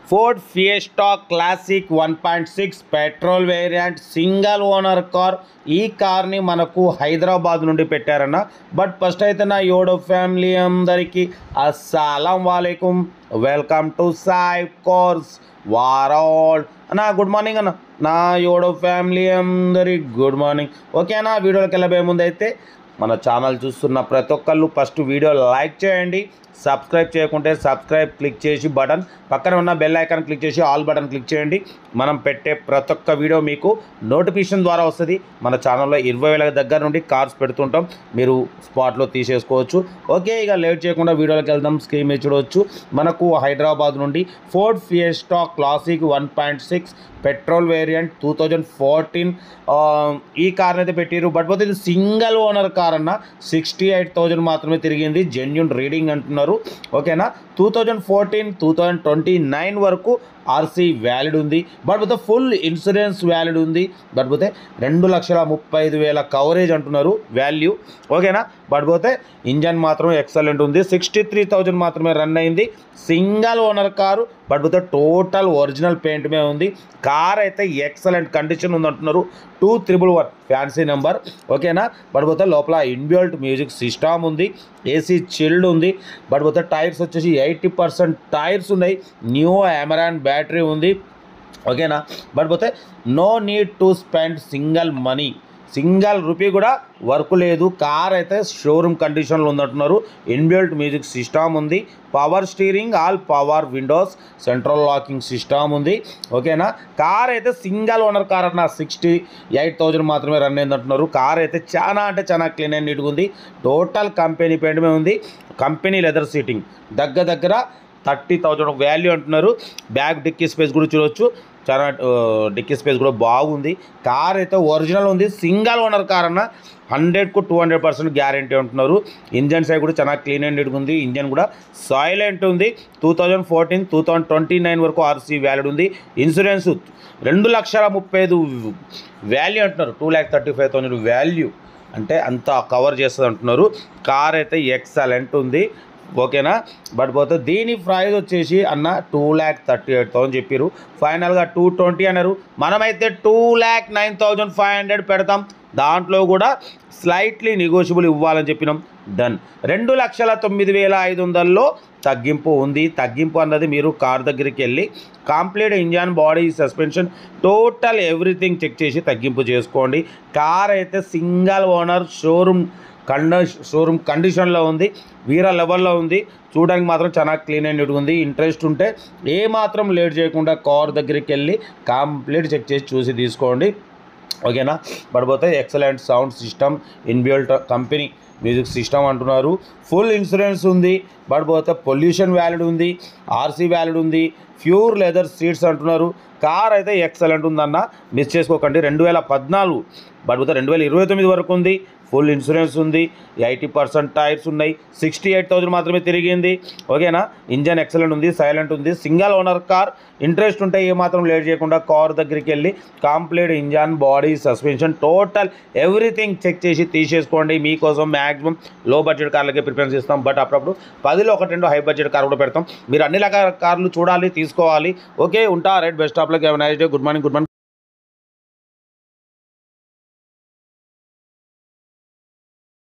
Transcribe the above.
Ford fiesta classic 1.6 petrol variant single owner car. ఈ కార్ని మనకు హైదరాబాద్ నుండి పెట్టారన్న. బట్ ఫస్ట్ అయితే నా యోడో ఫ్యామిలీ అందరికీ అస్సలం వాలేకుం, welcome to Sai cars world అన్న. గుడ్ మార్నింగ్ అన్న. నా యోడో ఫ్యామిలీ అందరికి గుడ్ మార్నింగ్. ఓకేనా, వీడియోలోకి వెళ్ళబోయే ముందు అయితే మన ఛానల్ చూస్తున్న ప్రతి ఒక్కళ్ళు ఫస్ట్ వీడియో లైక్ చేయండి. సబ్స్క్రైబ్ చేయకుంటే సబ్స్క్రైబ్ క్లిక్ చేసి బటన్ పక్కన ఉన్న బెల్ ఐకాన్ క్లిక్ చేసి ఆల్ బటన్ క్లిక్ చేయండి. మనం పెట్టే ప్రతి ఒక్క వీడియో మీకు నోటిఫికేషన్ ద్వారా వస్తుంది. మన ఛానల్లో 20,000 దగ్గర నుండి కార్స్ పెడుతుంటాం, మీరు స్పాట్లో తీసేసుకోవచ్చు. ఓకే, ఇక లేట్ చేయకుండా వీడియోలోకి వెళ్దాం. స్క్రీన్ మీద చూడవచ్చు, మనకు హైదరాబాద్ నుండి Ford fiesta classic 1.6 petrol variant 2014 ఈ కార్ని అయితే పెట్టారు. బట్ పోతే ఇది సింగిల్ ఓనర్ కార్ అన్న. 68,000 మాత్రమే తిరిగింది, జెన్యూన్ రీడింగ్ అంటున్నారు. ఓకేనా, 2014 2029 వరకు ఆర్సీ వ్యాలిడ్ ఉంది. బట్ పోతే ఫుల్ ఇన్సూరెన్స్ వ్యాలిడ్ ఉంది. బట్ పోతే 2,35,000 కవరేజ్ అంటున్నారు వాల్యూ. ఓకేనా, బట్ పోతే ఇంజన్ మాత్రం ఎక్సలెంట్ ఉంది. 63,000 మాత్రమే రన్ అయింది. Single owner car. బట్ పోతే టోటల్ ఒరిజినల్ పెయింట్ మీద ఉంది. కార్ అయితే ఎక్సలెంట్ కండిషన్ ఉంది అంటున్నారు. 2311 ఫ్యాన్సీ నెంబర్. ఓకేనా, బట్ పోతే లోపల ఇన్బిల్ట్ మ్యూజిక్ సిస్టమ్ ఉంది, ఏసీ చిల్డ్ ఉంది. బట్ పోతే టైర్స్ వచ్చేసి 80% టైర్స్ ఉన్నాయి. న్యూ అమెరాన్ బ్యాటరీ ఉంది. ఓకేనా, బట్ పోతే no need to spend single rupee కూడా వర్క్ లేదు. కార్ అయితే షోరూమ్ కండిషన్లో ఉందంటున్నారు. ఇన్బిల్ట్ మ్యూజిక్ సిస్టమ్ ఉంది, power steering, all power windows, central locking system ఉంది. ఓకేనా, కార్ అయితే సింగిల్ ఓనర్ కార్ అన్న. 68,000 మాత్రమే రన్ అయింది అంటున్నారు. కార్ అయితే చాలా క్లీన్ అండ్ నీట్గా ఉంది. టోటల్ కంపెనీ పెయింట్ మీద ఉంది. కంపెనీ లెదర్ సీటింగ్ దగ్గర 30,000 వాల్యూ అంటున్నారు. బ్యాక్ డిక్కీ స్పేస్ కూడా చూడవచ్చు, చాలా డిక్కీ స్పేస్ కూడా బాగుంది. కార్ అయితే ఒరిజినల్ ఉంది. సింగిల్ ఓనర్ కార్ అన్న. 100కు 200% గ్యారంటీ అంటున్నారు. ఇంజన్ సైడ్ కూడా చాలా క్లీన్ అండ్ నీట్గా ఉంది. ఇంజన్ కూడా సైలెంట్ ఉంది. 2014 2029 వరకు ఆర్సీ వ్యాలిడ్ ఉంది. ఇన్సూరెన్స్ 2,35,000 వాల్యూ అంటున్నారు. 2,35,000 వాల్యూ అంటే అంత కవర్ చేస్తుంది అంటున్నారు. కార్ అయితే ఎక్సలెంట్ ఉంది. ఓకేనా, బట్ పోతే దీని ప్రైస్ వచ్చేసి అన్న 2,38,000 చెప్పారు. ఫైనల్గా 220 అన్నారు. మనమైతే 2,09,500 పెడతాం. దాంట్లో కూడా స్లైట్లీ నెగోషియబుల్ ఇవ్వాలని చెప్పినాం. డన్. 2,09,500లో తగ్గింపు ఉంది. తగ్గింపు అన్నది మీరు కార్ దగ్గరికి వెళ్ళి complete engine, body, suspension, total everything check చేసి తగ్గింపు చేసుకోండి. కార్ అయితే సింగిల్ ఓనర్ షోరూమ్ కండిషన్లో ఉంది. వీరా లెవెల్లో ఉంది. చూడడానికి మాత్రం చాలా క్లీన్ అండ్ నీట్గా ఉంది. ఇంట్రెస్ట్ ఉంటే ఏ మాత్రం లేట్ చేయకుండా కార్ దగ్గరికి వెళ్ళి కంప్లీట్ చెక్ చేసి చూసి తీసుకోండి. ఓకేనా, పడిపోతే excellent sound system, inbuilt company music system అంటున్నారు. ఫుల్ ఇన్సూరెన్స్ ఉంది. పడిపోతే పొల్యూషన్ వ్యాలిడ్ ఉంది, ఆర్సీ వ్యాలిడ్ ఉంది, ప్యూర్ లెదర్ సీట్స్ అంటున్నారు. కార్ అయితే ఎక్సలెంట్ ఉందన్న, మిస్ చేసుకోకండి. 2014 పడిపోతే 2029 వరకు ఉంది. ఫుల్ ఇన్సూరెన్స్ ఉంది. 80% టైర్స్ ఉన్నాయి. 68,000 మాత్రమే తిరిగింది. ఓకేనా, ఇంజన్ ఎక్సలెంట్ ఉంది, సైలెంట్ ఉంది. Single owner car. ఇంట్రెస్ట్ ఉంటే ఏమాత్రం లేట్ చేయకుండా కార్ దగ్గరికి వెళ్ళి complete engine, body, suspension, total everything check చేసి తీసేసుకోండి. మీకోసం మ్యాక్సిమం లో బడ్జెట్ కార్లకే ప్రిఫరెన్స్ ఇస్తాం. బట్ అప్పుడప్పుడు 10లో 1-2 హై బడ్జెట్ కార్ కూడా పెడతాం. మీరు అన్ని రకాల కార్లు చూడాలి, తీసుకోవాలి. ఓకే, ఉంటా. Right, best of luck. Have a nice day. Good morning.